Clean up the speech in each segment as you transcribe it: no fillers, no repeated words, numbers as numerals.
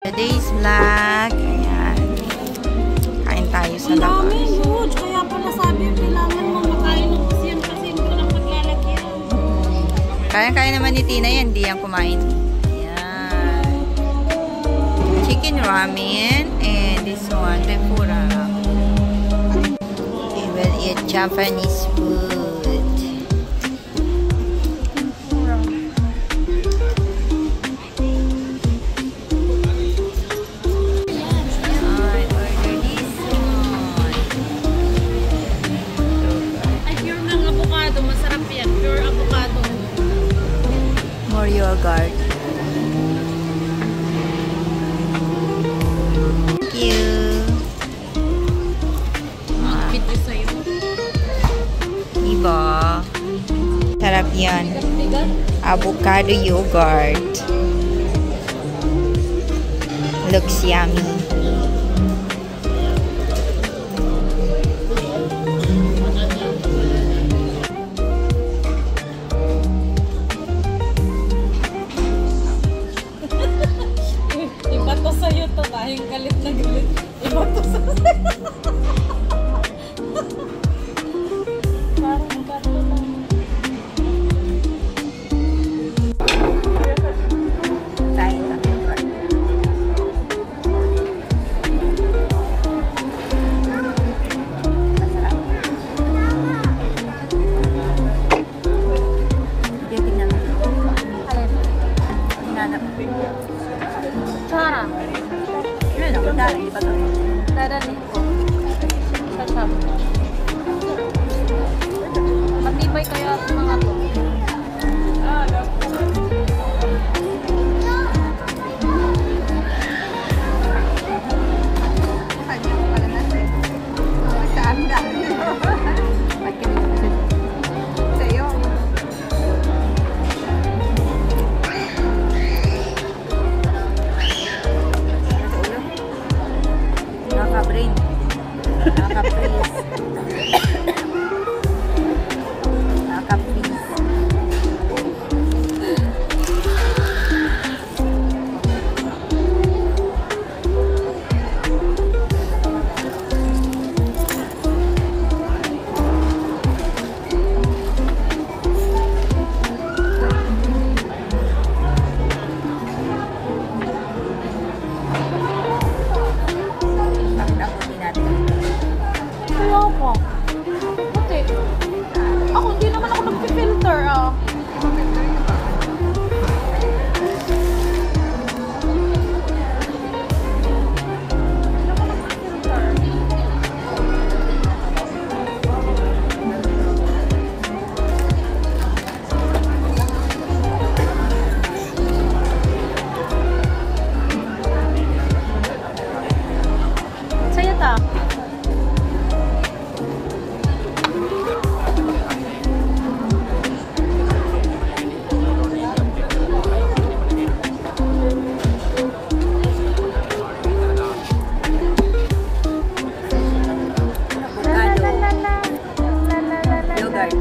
Today's vlog. Ayan. Kain tayo sa labas. Ang dami, huge. Kaya pala sabi yung kailangan mo makain ng yan kasi hindi ko lang maglalagyan. Kaya naman ni Tina yan. Hindi yan kumain. Ayan. Chicken ramen. And this one, tempura. We will eat Japanese food. Yogurt. Thank you. Video sa'yo. Diba? Sarap yan. Avocado yogurt. Looks yummy. Ibato sa'yo to, dahil galit na galit. Ibato sa'yo. Parang ibato lang. Kain lang. Masarap. Yung tingnan mo. Alin? Hinanap. Tsara. Yun ako, dahil di ba ito? Dadaling ko. Sasab. Matibay kaya ang mga to. Nakaka-brain. Nakaka-freeze. Nakaka-freeze. Kaya po. Buti. Ako, hindi naman ako nag-filter ah. Saya ta. Yogurt.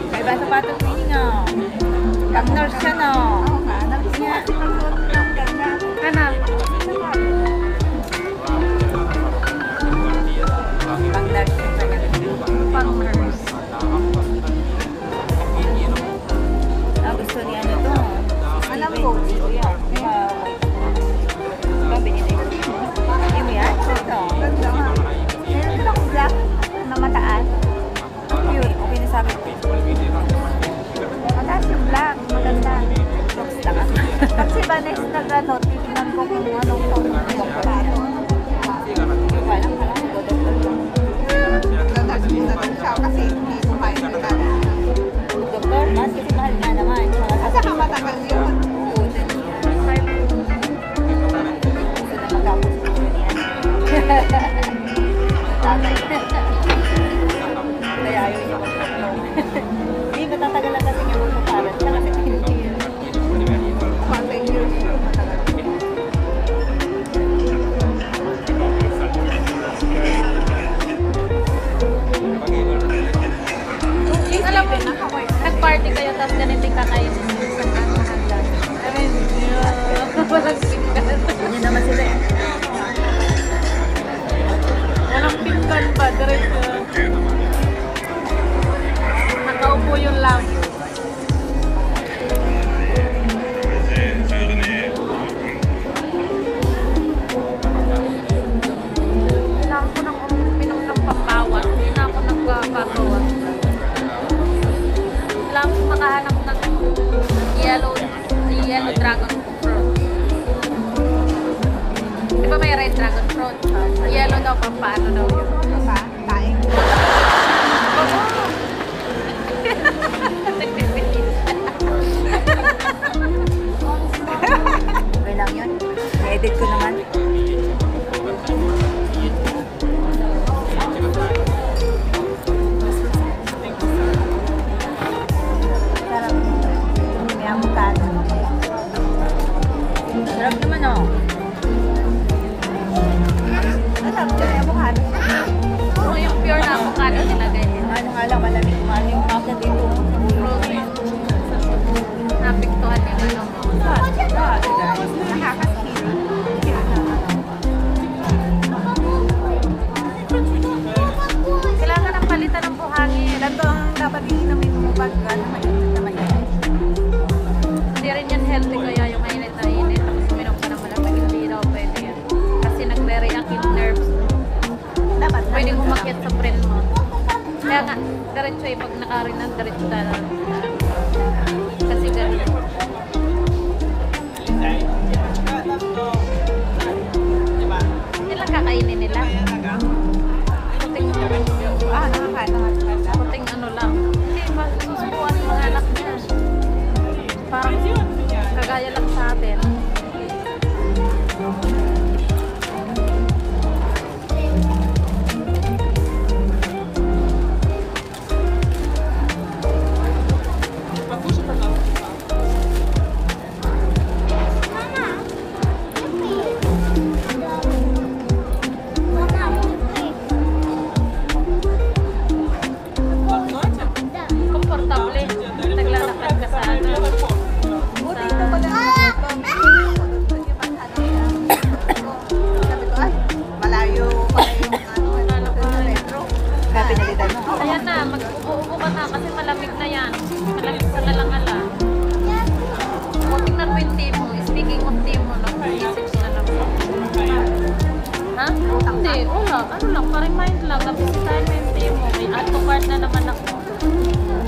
May ba sapatos ni nga? Pag-nurse siya no? Oo nga. Nabis niya. Kana. Pag-nurse siya sa ganun. Pang-nurse. Gusto niya ano to? Alam ko. Kaya binili. Yung yan? Ito. Meron akong black na mataas. Cute. Okay na sa akin. Mataas yung black. Maganda. Box lang ako. Kasi ba next nag-ano, titignan ko kung anong tone yung plato. Yung walang Kasi hindi kumain na tayo. doktor, mas kasi mahal nga naman. At saka matagal yun. Oo, dun yan. Gusto na magkapos ko yan. Tatay. Kaya ayaw niya mag-upload. Hindi, matatagal lang kasi nga magpaparan siya kasi pinipili. Mga 10 years yun, matagal. party kayo, tapos ganito yung kakainin nyo sa handa. Walang pinggan. Yun naman sila eh. Walang pinggan ba? Diretso. Nakaupo yung lamp. Kailangan ko nang uminom ng pampawat. Hindi na ako nagpapagawa. Kailangan ko makahanap ng yellow dragon fruit. Di ba may red dragon fruit? Yellow daw, paano daw yun? Ano ba? Taing. Okay lang yun. I-edit ko naman. Sarap. May avocado. Sarap naman oh. Sarap dyan, avocado. Oo, yung pure na avocado nilagay nila. Ano nga lang, malamig kumano yung masa dito. Frozen. Napiktuhan yung ano mo. Nakakaskil. Kailangan ng palitan ng buhangin. Ganito ang dapat iinamin mo pag mainit na mainit. Hindi rin yan healthy kaya yung mainit na init. Tapos uminom ka ng malamig, hindi daw pwede yan. Kasi nagre-react yung nerves mo. Dapat Pwede umakyat sa brain mo. Kaya nga, diretso eh, pag nakarinan, diretso na. Kasi ganun. Hindi lang kakainin nila. Puting, nakakain. puting ano lang. Hindi, masusubuan yung mga anak niya. Parang kagaya lang sa atin. Komportable. Naglalakad ka sa ano. Buti ito pa lang ito. Sabi ko, ay, malayo pala yung ano, sa metro. Kaya pinalitan mo. Ayan na, mag-ubo ka na kasi malamig na yan. Malamig ka na lang ala. O, tingnan mo yung team mo. Speaking of team mo, nag-message na lang. Ha? Hindi, wala. Ano lang, pa-remind lang. Nabisitahin mo yung team mo. May add to cart na naman ako.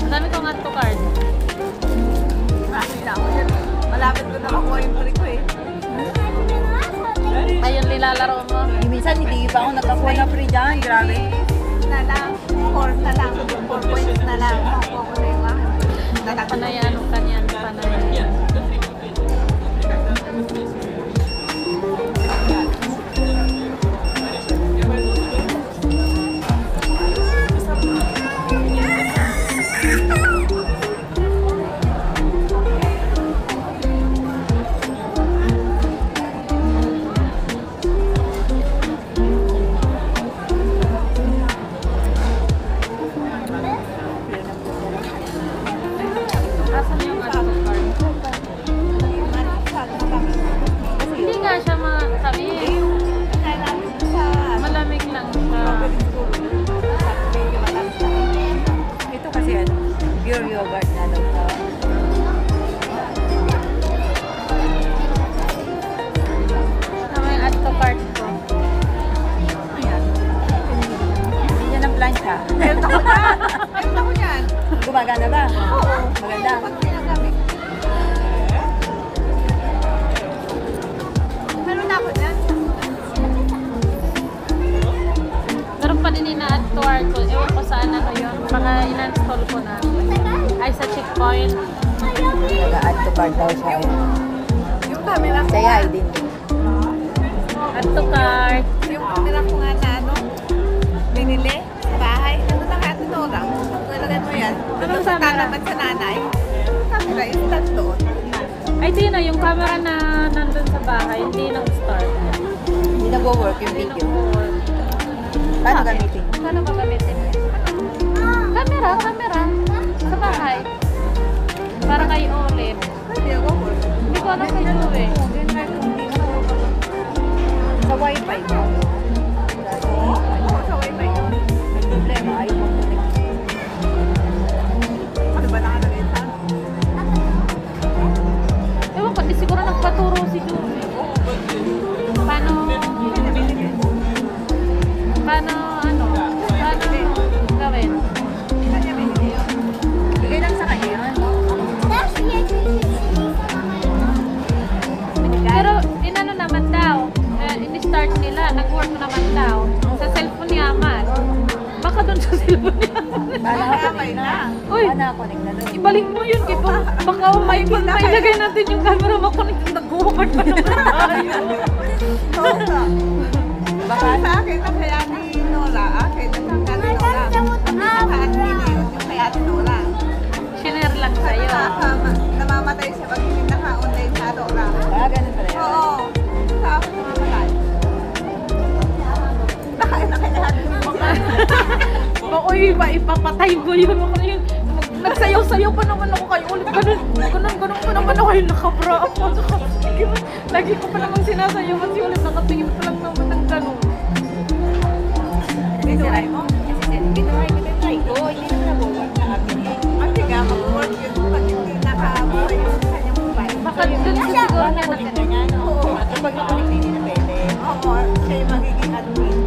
Ang dami kong add to cart. Marami na ako dyan. Malapit ko na makuha yung free ko eh. Ayun, nilalaro mo. Minsan hindi pa ako nakakuha na free dyan. Grabe. Na lang, 4 na lang, 4 points na lang. Makuha ko na yung akin. Panay ano kanyan, panay. Asan yung add to cart? Hindi nga siya matabi. Malamig lang siya. Ito kasi ano, pure yogurt na daw to. Tama yung add to cart ko. Ayan. Hindi niya ng plancha. Meron ako dyan. Meron ako dyan. Gumagana ba? Oo. Maganda. Pag ginagamit. Meron na ako dyan. Meron pa din ina-add to cart ko. Ewan ko saan ano yun. Baka ina-install ko na. Ay, sa checkpoint. Nag-add to cart daw siya. Yung camera ko. Kaya din. Add to cart. Yung camera ko nga na ano, binili sa bahay. Ano na kaya tinurang? Nalagyan mo yan. Anong Sa camera? tanaman sa nanay. Camera, instant doon. Ay, di na. Yung camera na nandun sa bahay, hindi nag-start. Hindi nag-work yung Hindi video. nag-work. Paano gamitin? Paano ba gamitin? Camera. Sa bahay. nakakonek na doon. Ibalik mo yun, kaya baka mailagay natin yung camera makunik. Nag-uwag pa naman tayo. Oo nga. Baka sa akin na kaya ni Nora, akin na kang kaya ni Nora. Nakakaan ni yun yung kaya ni Nora. Shiner lang sa'yo. Namamatay siya pag hindi naka-online sa Nora. Ganun pala yun? Oo. Sa akin namamatay. Nakailahat yung mga. Oy, ipapatay mo yun. Nagsayaw-sayaw pa naman ako kayo ulit. Ganun pa naman ako yung nakabra ako. Lagi ko pa naman sinasayaw kasi ulit nakatingin pa lang naman ng ganun. Binuhay mo? Binuhay ko din try ko. Hindi naman nabuwag sa akin. Kasi nga mag-work yun pag hindi nakabuhay yung kanyang mobile. Baka dun sa siguro niya na Oo. Kapag nakunik na hindi na pwede. Oo. Siya yung magiging admin.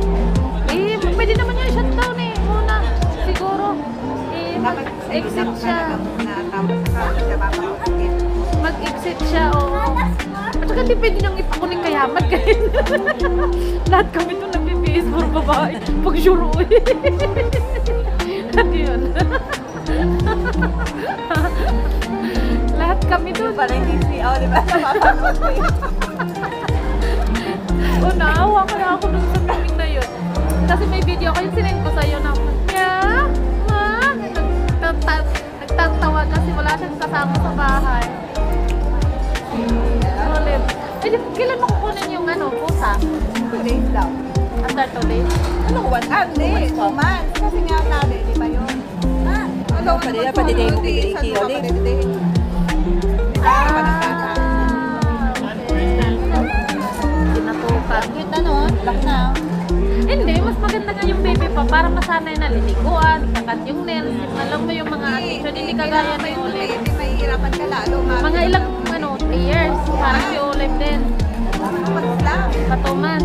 pwede naman yung shutdown eh. Muna, siguro. Mag-exit siya. Mag-exit siya, oo. At saka di pwede nang ipakunin kay Hamad kayo. Lahat kami doon nag-BPS for babae. Pag sure At yun. Lahat kami doon. Parang hindi siya, di ba? Napapanood ko yun. O, naawa ko na ako dun sa meeting na yun. Kasi may video ko yung sinend ko sa'yo na, yeah, ma, nagtatawa kasi wala siyang kasama sa bahay. Solid. Eh, kailan mo kukunin yung pusa? 2 days daw. After 2 days? Ano, 1 month? Hindi, 2 months. Kasi nga nabi, di ba yun? Ano, pati day mo kay ulit. Pinatukan. Cute na nun, lock na. Hindi, mas maganda nga yung baby pa para masanay na liliguan, kakat yung nails, alam mo yung mga attitude, hindi kagaya ni Olive. Hindi mahihirapan ka lalo. Mga ilang 3 years, para si Olive din. Mas lang. Patumas.